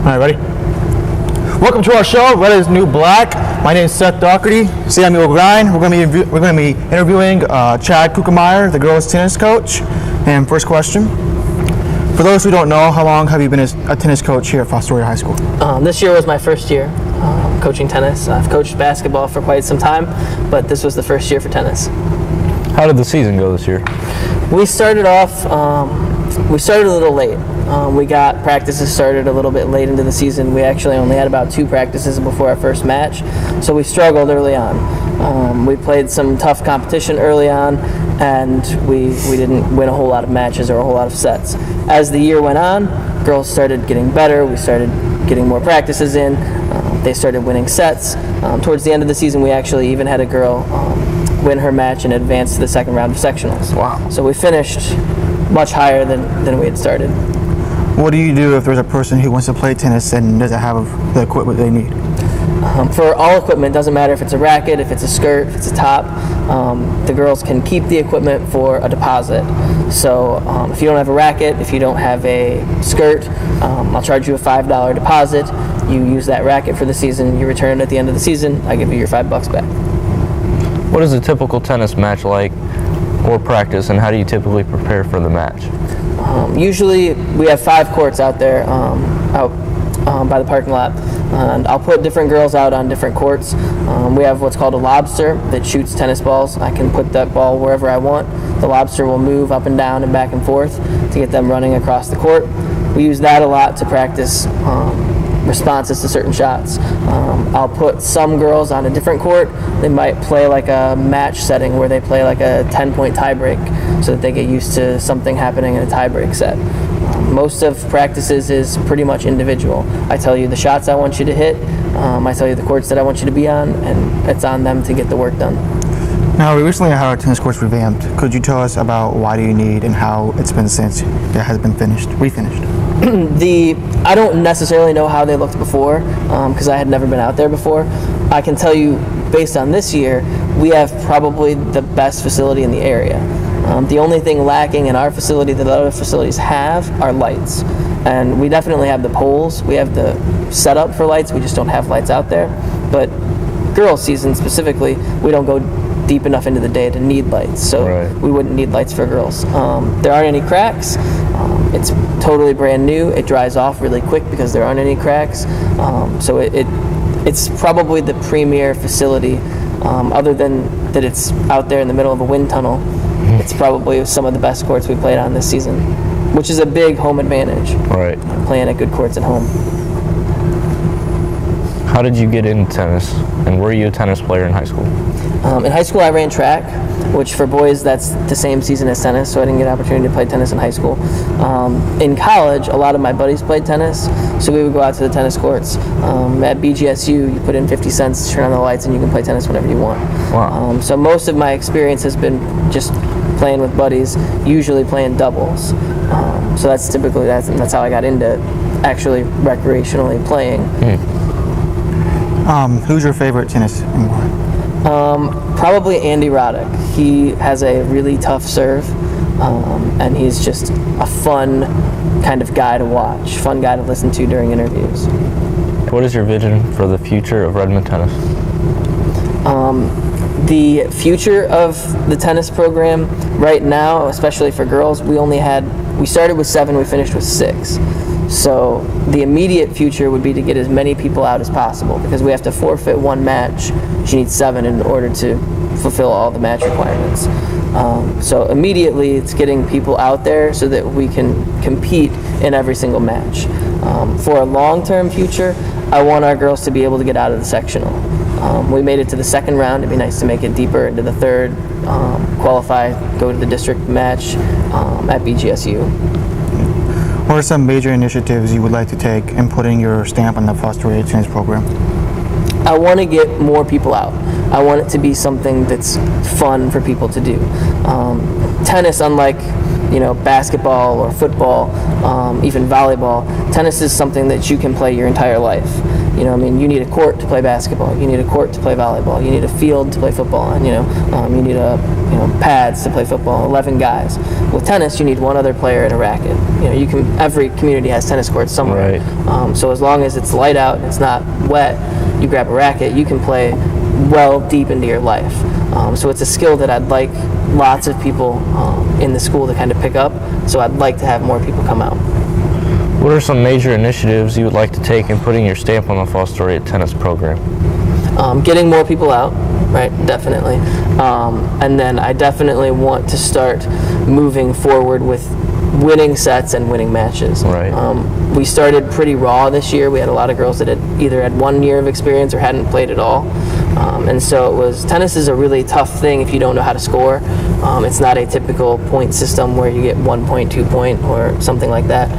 All right, ready? Welcome to our show, Red is New Black. My name is Seth Doherty, Samuel Grind. We're going to be interviewing Chad Kukemeyer, the girls' tennis coach. And first question, for those who don't know, how long have you been a tennis coach here at Fostoria High School? This year was my first year coaching tennis. I've coached basketball for quite some time, but this was the first year for tennis. How did the season go this year? We started off, we started a little late. We got practices started a little bit late into the season. We actually only had about 2 practices before our first match, so we struggled early on. We played some tough competition early on, and we didn't win a whole lot of matches or a whole lot of sets. As the year went on, girls started getting better. We started getting more practices in. They started winning sets. Towards the end of the season, we actually even had a girl win her match and advance to the second round of sectionals. Wow. So we finished much higher than we had started. What do you do if there's a person who wants to play tennis and doesn't have the equipment they need? For all equipment, doesn't matter if it's a racket, if it's a skirt, if it's a top, the girls can keep the equipment for a deposit. So if you don't have a racket, if you don't have a skirt, I'll charge you a $5 deposit. You use that racket for the season, you return it at the end of the season, I give you your $5 back. What is a typical tennis match like, or practice, and how do you typically prepare for the match? Usually we have 5 courts out there out by the parking lot, and I'll put different girls out on different courts. We have what's called a lobster that shoots tennis balls. I can put that ball wherever I want. The lobster will move up and down and back and forth to get them running across the court. We use that a lot to practice responses to certain shots. I'll put some girls on a different court. They might play like a match setting where they play like a 10-point tiebreak so that they get used to something happening in a tiebreak set. Most of practices is pretty much individual. I tell you the shots I want you to hit, I tell you the courts that I want you to be on, and it's on them to get the work done. Now, we recently had our tennis courts revamped. Could you tell us about why do you need and how it's been since it has been refinished? I don't necessarily know how they looked before because I had never been out there before. I can tell you, based on this year, we have probably the best facility in the area. The only thing lacking in our facility that other facilities have are lights. And we definitely have the poles. We have the setup for lights. We just don't have lights out there. But girls' season specifically, we don't go deep enough into the day to need lights. So right. We wouldn't need lights for girls. There aren't any cracks. It's totally brand new. It dries off really quick because there aren't any cracks. So it's probably the premier facility, other than that it's out there in the middle of a wind tunnel. It's probably some of the best courts we played on this season, which is a big home advantage. Right. Playing at good courts at home. How did you get into tennis, and were you a tennis player in high school? In high school, I ran track, which for boys, that's the same season as tennis, so I didn't get an opportunity to play tennis in high school. In college, a lot of my buddies played tennis, so we would go out to the tennis courts. At BGSU, you put in 50 cents, turn on the lights, and you can play tennis whenever you want. Wow. So most of my experience has been just playing with buddies, usually playing doubles. So that's typically, that's how I got into actually recreationally playing. Who's your favorite tennis and why? Probably Andy Roddick. He has a really tough serve, and he's just a fun kind of guy to watch, fun guy to listen to during interviews. What is your vision for the future of Redmond tennis? The future of the tennis program right now, especially for girls, we started with 7, we finished with 6. So the immediate future would be to get as many people out as possible, because we have to forfeit 1 match. She needs 7 in order to fulfill all the match requirements. So immediately it's getting people out there so that we can compete in every single match. For a long-term future, I want our girls to be able to get out of the sectional. We made it to the 2nd round. It'd be nice to make it deeper into the 3rd, qualify, go to the district match at BGSU. What are some major initiatives you would like to take in putting your stamp on the Fostoria tennis program? I want to get more people out. I want it to be something that's fun for people to do. Tennis, unlike basketball or football, even volleyball, tennis is something that you can play your entire life. You need a court to play basketball. You need a court to play volleyball. You need a field to play football. And you need pads to play football. 11 guys. With tennis, you need 1 other player and a racket. Every community has tennis courts somewhere. Right. So as long as it's light out and it's not wet, you grab a racket. You can play well deep into your life. So it's a skill that I'd like lots of people in the school to kind of pick up. So I'd like to have more people come out. What are some major initiatives you would like to take in putting your stamp on the Fostoria tennis program? Getting more people out, right, definitely. And then I definitely want to start moving forward with winning sets and winning matches. Right. We started pretty raw this year. We had a lot of girls that had either had 1 year of experience or hadn't played at all. And so tennis is a really tough thing if you don't know how to score. It's not a typical point system where you get 1 point, 2 point, or something like that.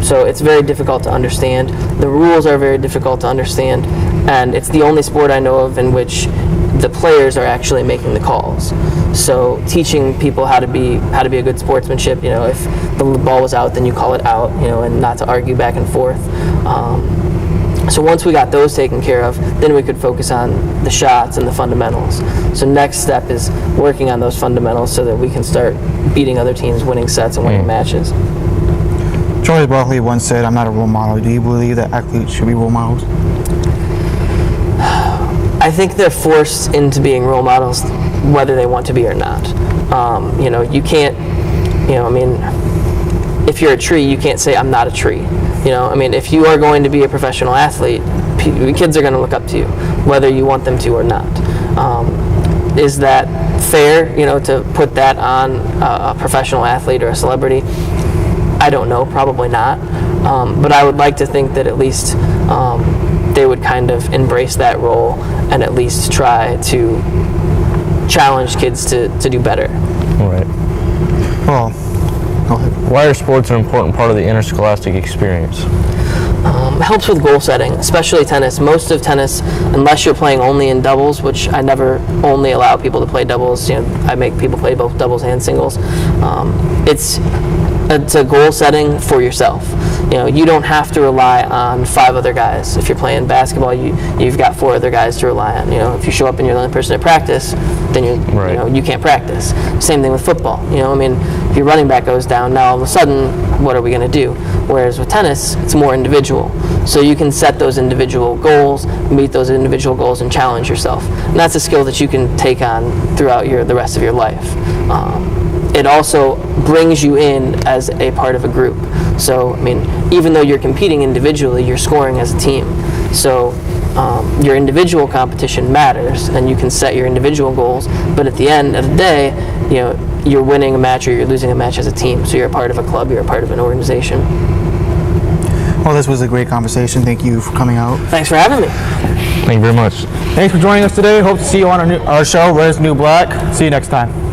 So it's very difficult to understand. The rules are very difficult to understand, and it's the only sport I know of in which the players are actually making the calls. So teaching people how to be a good sportsmanship, if the ball was out, then you call it out, and not to argue back and forth. So once we got those taken care of, then we could focus on the shots and the fundamentals. So next step is working on those fundamentals so that we can start beating other teams, winning sets and winning matches. Charles Barkley once said, "I'm not a role model." Do you believe that athletes should be role models? I think they're forced into being role models whether they want to be or not. You can't, if you're a tree, you can't say, "I'm not a tree." If you are going to be a professional athlete, kids are going to look up to you, whether you want them to or not. Is that fair, to put that on a professional athlete or a celebrity? I don't know, probably not. But I would like to think that at least they would kind of embrace that role and at least try to challenge kids to do better. Right. Well, go ahead. Why are sports an important part of the interscholastic experience? It helps with goal setting, especially tennis. Most of tennis, unless you're playing only in doubles, which I never only allow people to play doubles, I make people play both doubles and singles. It's a goal setting for yourself. You don't have to rely on 5 other guys. If you're playing basketball, you've got 4 other guys to rely on. If you show up and you're the only person at practice, then you can't practice. Same thing with football. If your running back goes down, now all of a sudden, what are we going to do? Whereas with tennis, it's more individual. So you can set those individual goals, meet those individual goals, and challenge yourself. And that's a skill that you can take on throughout the rest of your life. It also brings you in as a part of a group. So, even though you're competing individually, you're scoring as a team. So, your individual competition matters, and you can set your individual goals, but at the end of the day, you're winning a match or you're losing a match as a team. So you're a part of a club, you're a part of an organization. Well, this was a great conversation. Thank you for coming out. Thanks for having me. Thank you very much. Thanks for joining us today. Hope to see you on our show, Red is the New Black. See you next time.